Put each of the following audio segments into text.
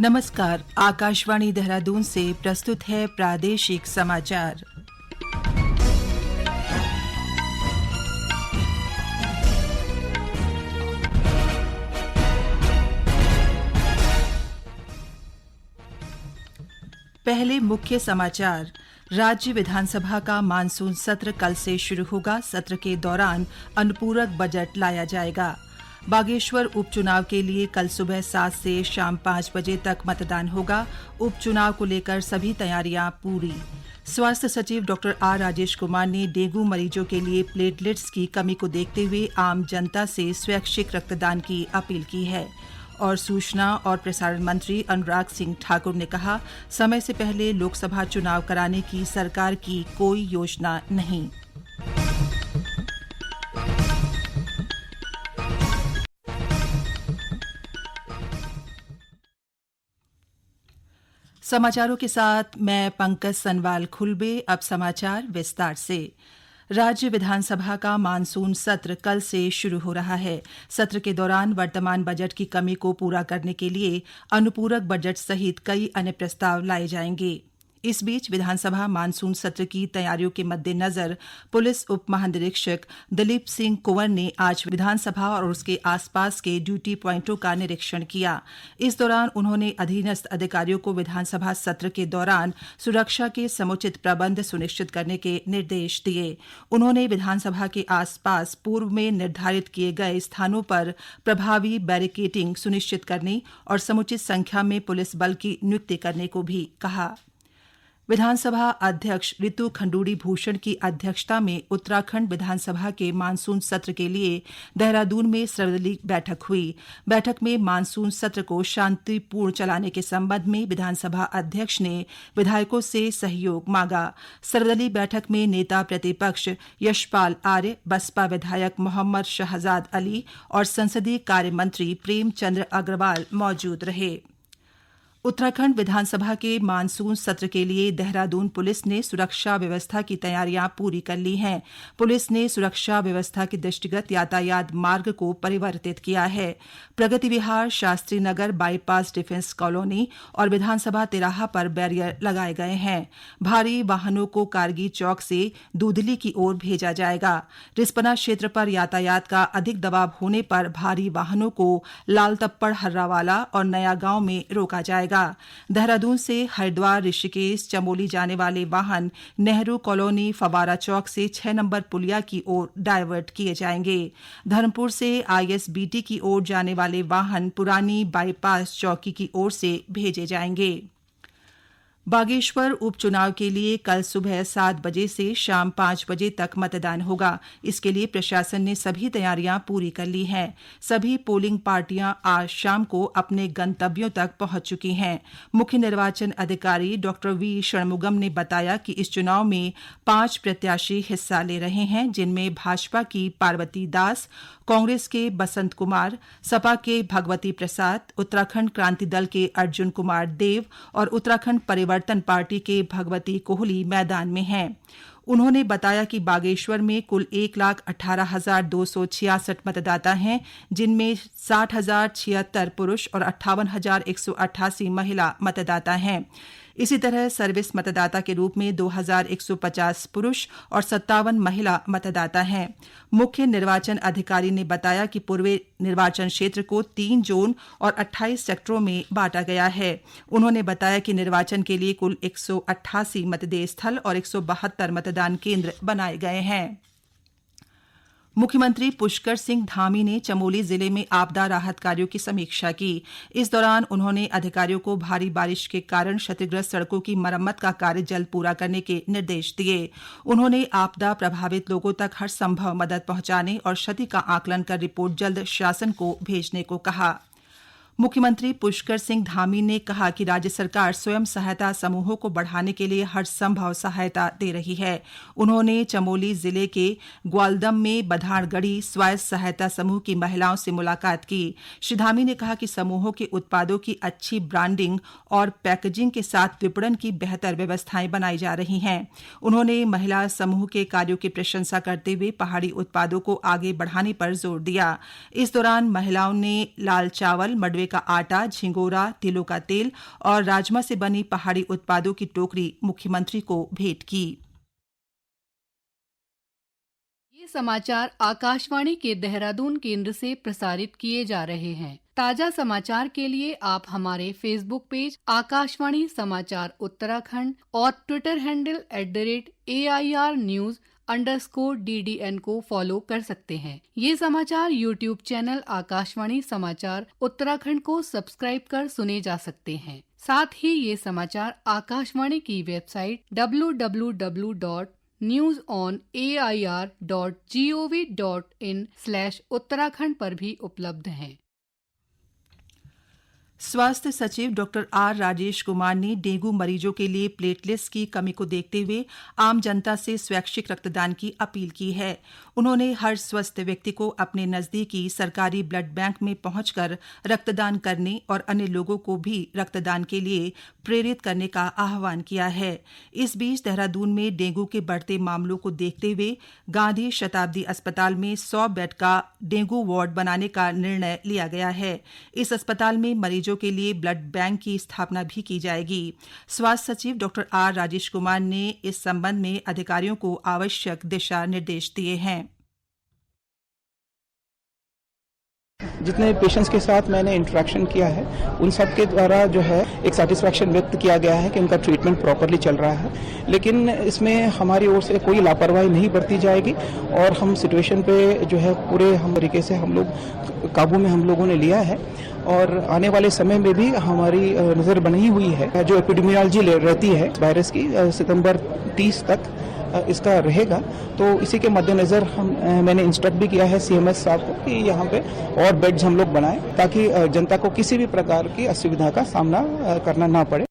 नमस्कार, आकाशवाणी देहरादून से प्रस्तुत है प्रादेशिक समाचार। पहले मुख्य समाचार। राज्य विधानसभा का मानसून सत्र कल से शुरू होगा। सत्र के दौरान अनुपूरक बजट लाया जाएगा। बागेश्वर उपचुनाव के लिए कल सुबह 7 से शाम 5 बजे तक मतदान होगा। उपचुनाव को लेकर सभी तैयारियां पूरी। स्वास्थ्य सचिव डॉ आर राजेश कुमार ने डेंगू मरीजों के लिए प्लेटलेट्स की कमी को देखते हुए आम जनता से स्वैच्छिक रक्तदान की अपील की है। और सूचना और प्रसारण मंत्री अनुराग सिंह ठाकुर ने कहा, समय से पहले लोकसभा चुनाव कराने की सरकार की कोई योजना नहीं। समाचारों के साथ मैं पंकज सनवाल खुलबे। अब समाचार विस्तार से। राज्य विधानसभा का मानसून सत्र कल से शुरू हो रहा है। सत्र के दौरान वर्तमान बजट की कमी को पूरा करने के लिए अनुपूरक बजट सहित कई अन्य प्रस्ताव लाए जाएंगे। इस बीच विधानसभा मानसून सत्र की तैयारियों के मद्देनजर पुलिस उप महानिरीक्षक दिलीप सिंह कुंवर ने आज विधानसभा और उसके आसपास के ड्यूटी प्वाइंटों का निरीक्षण किया। इस दौरान उन्होंने अधीनस्थ अधिकारियों को विधानसभा सत्र के दौरान सुरक्षा के समुचित प्रबंध सुनिश्चित करने के निर्देश दिए। उन्होंने विधानसभा के आसपास पूर्व में निर्धारित किए गए स्थानों पर प्रभावी बैरिकेडिंग सुनिश्चित करने और समुचित संख्या में पुलिस बल की नियुक्ति करने को भी कहा। विधानसभा अध्यक्ष ऋतु खंडूड़ी भूषण की अध्यक्षता में उत्तराखंड विधानसभा के मानसून सत्र के लिए देहरादून में सर्वदलीय बैठक हुई। बैठक में मानसून सत्र को शांतिपूर्ण चलाने के संबंध में विधानसभा अध्यक्ष ने विधायकों से सहयोग मांगा। सर्वदलीय बैठक में नेता प्रतिपक्ष यशपाल आर्य, बसपा विधायक मोहम्मद शहजाद अली और संसदीय कार्य मंत्री प्रेमचंद्र अग्रवाल मौजूद रहे। उत्तराखंड विधानसभा के मानसून सत्र के लिए देहरादून पुलिस ने सुरक्षा व्यवस्था की तैयारियां पूरी कर ली हैं। पुलिस ने सुरक्षा व्यवस्था के दृष्टिगत यातायात मार्ग को परिवर्तित किया है। प्रगति विहार, Shastri Nagar, bypass, defence colony और विधानसभा तिराहा पर बैरियर लगाए गए हैं। भारी वाहनों को कारगी चौक से दूधली की ओर भेजा जाएगा। रिस्पना क्षेत्र पर यातायात का अधिक दबाव होने पर भारी वाहनों को लाल तप्पड़, हर्रावाला और नया गांव में रोका जाएगा। देहरादून से हरिद्वार, ऋषिकेश, चमोली जाने वाले वाहन नेहरू कॉलोनी, फवारा चौक से 6 नंबर पुलिया की ओर डायवर्ट किए जाएंगे। धर्मपुर से आईएसबीटी की ओर जाने वाले वाहन पुरानी बाईपास चौकी की ओर से भेजे जाएंगे। बागेश्वर उपचुनाव के लिए कल सुबह 7 बजे से शाम 5 बजे तक मतदान होगा। इसके लिए प्रशासन ने सभी तैयारियां पूरी कर ली हैं। सभी पोलिंग पार्टियां आज शाम को अपने गंतव्यों तक पहुंच चुकी हैं। मुख्य निर्वाचन अधिकारी डॉ वी षणमुगम ने बताया कि इस चुनाव में 5 प्रत्याशी हिस्सा ले रहे हैं, जिनमें भाजपा की पार्वती दास, कांग्रेस के बसंत कुमार, सपा के भगवती प्रसाद, उत्तराखंड क्रांति दल के अर्जुन कुमार देव और उत्तराखंड परिवर्तन पार्टी के भगवती कोहली मैदान में हैं। उन्होंने बताया कि बागेश्वर में कुल 1,18,266 मतदाता हैं, जिनमें 60,076 पुरुष और 58,188 महिला मतदाता हैं। इसी तरह सर्विस मतदाता के रूप में 2,150 पुरुष और 57 महिला मतदाता हैं। मुख्य निर्वाचन अधिकारी ने बताया कि पूर्वी निर्वाचन क्षेत्र को 3 जोन और 28 सेक्टरों में बांटा गया है। उन्होंने बताया कि निर्वाचन के लिए कुल 188 मतदेय स्थल और 172 मतदान केंद्र बनाए गए हैं। मुख्यमंत्री पुष्कर सिंह धामी ने चमोली जिले में आपदा राहत कार्यों की समीक्षा की। इस दौरान उन्होंने अधिकारियों को भारी बारिश के कारण क्षतिग्रस्त सड़कों की मरम्मत का कार्य जल्द पूरा करने के निर्देश दिए। उन्होंने आपदा प्रभावित लोगों तक हर संभव मदद पहुंचाने और क्षति का आकलन कर रिपोर्ट जल्द शासन को भेजने को कहा। मुख्यमंत्री पुष्कर सिंह धामी ने कहा कि राज्य सरकार स्वयं सहायता समूहों को बढ़ाने के लिए हर संभव सहायता दे रही है। उन्होंने चमोली जिले के ग्वालदम में बधाड़गढ़ी स्वायत्त सहायता समूह की महिलाओं से मुलाकात की। श्री धामी ने कहा कि समूहों के उत्पादों की अच्छी ब्रांडिंग और पैकेजिंग के साथ विपणन की बेहतर व्यवस्थाएं बनाई जा रही हैं। उन्होंने महिला समूह के कार्यों की प्रशंसा करते हुए पहाड़ी उत्पादों को आगे बढ़ाने पर जोर दिया। इस दौरान महिलाओं ने लाल चावल, मडवे का आटा, झिंगोरा, तिलों का तेल और राजमा से बनी पहाड़ी उत्पादों की टोकरी मुख्यमंत्री को भेंट की। ये समाचार आकाशवाणी के देहरादून केंद्र से प्रसारित किए जा रहे हैं। ताजा समाचार के लिए आप हमारे फेसबुक पेज आकाशवाणी समाचार उत्तराखंड और ट्विटर हैंडल @AIRnews_DDN को फॉलो कर सकते हैं। ये समाचार यूट्यूब चैनल आकाशवाणी समाचार उत्तराखंड को सब्सक्राइब कर सुने जा सकते हैं। साथ ही ये समाचार आकाशवाणी की वेबसाइट www.newsonair.gov.in/उत्तराखंड पर भी उपलब्ध हैं। स्वास्थ्य सचिव डॉक्टर आर राजेश कुमार ने डेंगू मरीजों के लिए प्लेटलेट्स की कमी को देखते हुए आम जनता से स्वैच्छिक रक्तदान की अपील की है। उन्होंने हर स्वस्थ व्यक्ति को अपने नजदीकी सरकारी ब्लड बैंक में पहुंचकर रक्तदान करने और अन्य लोगों को भी रक्तदान के लिए प्रेरित करने का आह्वान किया है। इस बीच देहरादून में डेंगू के बढ़ते मामलों को देखते हुए गांधी शताब्दी अस्पताल में 100 बेड का डेंगू वार्ड बनाने का निर्णय लिया गया है। इस अस्पताल में मरीजों के लिए ब्लड बैंक की स्थापना भी की जाएगी। स्वास्थ्य सचिव डॉक्टर आर राजेश कुमार ने इस संबंध में अधिकारियों को आवश्यक दिशा निर्देश दिए हैं। जितने पेशेंट्स के साथ मैंने इंटरेक्शन किया है उन सब के द्वारा जो है एक सेटिस्फैक्शन व्यक्त किया गया है कि उनका ट्रीटमेंट प्रॉपरली चल रहा है, लेकिन इसमें हमारी ओर से कोई लापरवाही नहीं बरती जाएगी और हम सिचुएशन पे जो है पूरे हम तरीके से हम लोग काबू में हम लोगों ने लिया है और आने वाले समय में भी हमारी नज़र बनी हुई है। जो एपिडेमियोलॉजी रहती है वायरस की सितंबर 30 तक इसका रहेगा, तो इसी के मद्देनजर मैंने इंस्ट्रक्ट भी किया है सीएमएस साहब को कि यहाँ पे और बेड्स हम लोग बनाएं ताकि जनता को किसी भी प्रकार की असुविधा का सामना करना ना पड़े।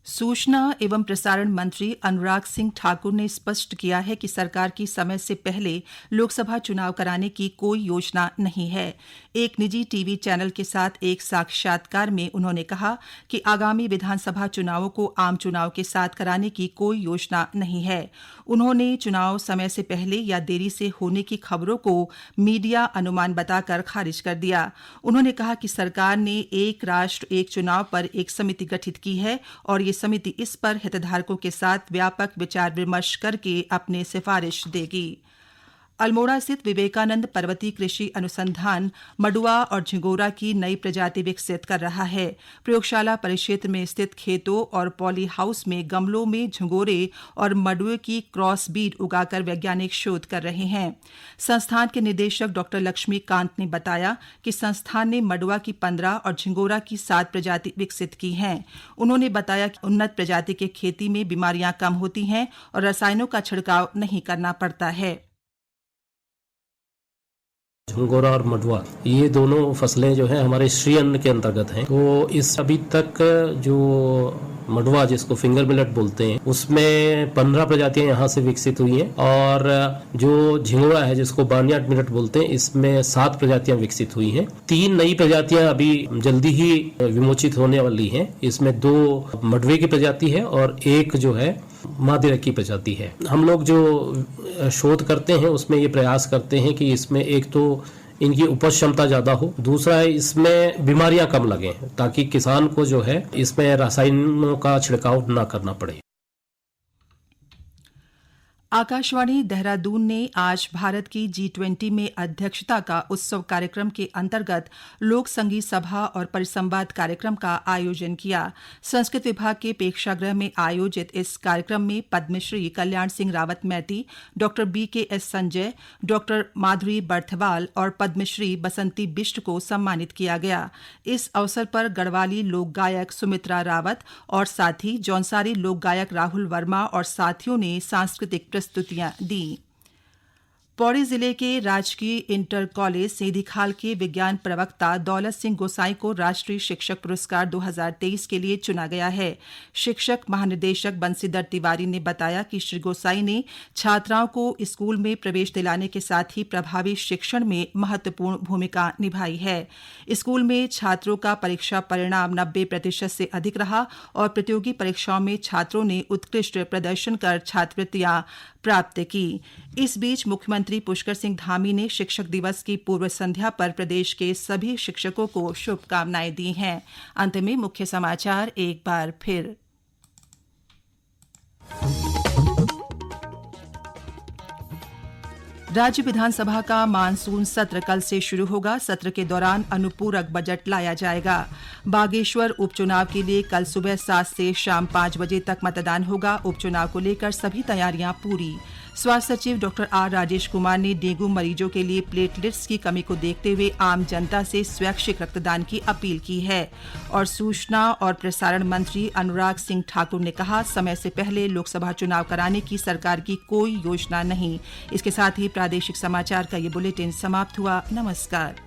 सूचना एवं प्रसारण मंत्री अनुराग सिंह ठाकुर ने स्पष्ट किया है कि सरकार की समय से पहले लोकसभा चुनाव कराने की कोई योजना नहीं है। एक निजी टीवी चैनल के साथ एक साक्षात्कार में उन्होंने कहा कि आगामी विधानसभा चुनावों को आम चुनाव के साथ कराने की कोई योजना नहीं है। उन्होंने चुनाव समय से पहले या देरी से होने की खबरों को मीडिया अनुमान बताकर खारिज कर दिया। उन्होंने कहा कि सरकार ने एक राष्ट्र एक चुनाव पर एक समिति गठित की है और ये समिति इस पर हितधारकों के साथ व्यापक विचार विमर्श करके अपनी सिफारिश देगी। अल्मोड़ा स्थित विवेकानंद पर्वतीय कृषि अनुसंधान मडुआ और झिंगोरा की नई प्रजाति विकसित कर रहा है। प्रयोगशाला परिक्षेत्र में स्थित खेतों और पॉली हाउस में गमलों में झिंगोरे और मडुए की क्रॉस बीड उगाकर वैज्ञानिक शोध कर रहे हैं। संस्थान के निदेशक डॉ लक्ष्मीकांत ने बताया कि संस्थान ने मडुआ की 15 और झिंगोरा की 7 प्रजाति विकसित की हैं। उन्होंने बताया कि उन्नत प्रजाति के खेती में बीमारियां कम होती हैं और रसायनों का छिड़काव नहीं करना पड़ता है। झिंगोरा और मडुआ ये दोनों फसलें जो हैं हमारे श्री अन्न के अंतर्गत हैं। तो इस अभी तक जो मडुआ जिसको फिंगर मिलेट बोलते हैं उसमें 15 प्रजातियां यहाँ से विकसित हुई हैं और जो झिंगोरा है जिसको बार्नयार्ड मिलेट बोलते हैं इसमें 7 प्रजातियां विकसित हुई हैं। 3 नई प्रजातियां अभी जल्दी ही विमोचित होने वाली हैं। इसमें 2 मडवे की प्रजाति है और एक जो है मादिरा की प्रजाति है। हम लोग जो शोध करते हैं उसमें ये प्रयास करते हैं कि इसमें एक तो इनकी उपज क्षमता ज्यादा हो, दूसरा है इसमें बीमारियां कम लगें ताकि किसान को जो है इसमें रसायनों का छिड़काव ना करना पड़े। आकाशवाणी देहरादून ने आज भारत की G20 में अध्यक्षता का उत्सव कार्यक्रम के अंतर्गत लोक संगीत सभा और परिसंवाद कार्यक्रम का आयोजन किया। संस्कृत विभाग के प्रेक्षागृह में आयोजित इस कार्यक्रम में पद्मश्री कल्याण सिंह रावत मैती, डॉ BKS संजय, डॉ माधुरी बर्थवाल और पद्मश्री बसंती बिष्ट को सम्मानित किया गया। इस अवसर पर गढ़वाली लोक गायक सुमित्रा रावत और साथी जौनसारी लोक गायक राहुल वर्मा और साथियों ने सांस्कृतिक प्रस्तुतियां दी। पौड़ी जिले के राजकीय इंटर कॉलेज सेंधीखाल के विज्ञान प्रवक्ता दौलत सिंह गोसाई को राष्ट्रीय शिक्षक पुरस्कार 2023 के लिए चुना गया है। शिक्षक महानिदेशक बंसीधर तिवारी ने बताया कि श्री गोसाई ने छात्राओं को स्कूल में प्रवेश दिलाने के साथ ही प्रभावी शिक्षण में महत्वपूर्ण भूमिका निभाई है। स्कूल में छात्रों का परीक्षा परिणाम 90% से अधिक रहा और प्रतियोगी परीक्षाओं में छात्रों ने उत्कृष्ट प्रदर्शन कर छात्रवृत्तियां प्राप्त की। इस बीच मुख्यमंत्री मुख्यमंत्री पुष्कर सिंह धामी ने शिक्षक दिवस की पूर्व संध्या पर प्रदेश के सभी शिक्षकों को शुभकामनाएं दी हैं। अंत में मुख्य समाचार एक बार फिर। राज्य विधानसभा का मानसून सत्र कल से शुरू होगा। सत्र के दौरान अनुपूरक बजट लाया जाएगा। बागेश्वर उपचुनाव के लिए कल सुबह 7 से शाम 5 बजे तक मतदान होगा। उपचुनाव को लेकर सभी तैयारियां पूरी। स्वास्थ्य सचिव डॉ आर राजेश कुमार ने डेंगू मरीजों के लिए प्लेटलेट्स की कमी को देखते हुए आम जनता से स्वैच्छिक रक्तदान की अपील की है। और सूचना और प्रसारण मंत्री अनुराग सिंह ठाकुर ने कहा, समय से पहले लोकसभा चुनाव कराने की सरकार की कोई योजना नहीं। इसके साथ ही प्रादेशिक समाचार का ये बुलेटिन समाप्त हुआ। नमस्कार।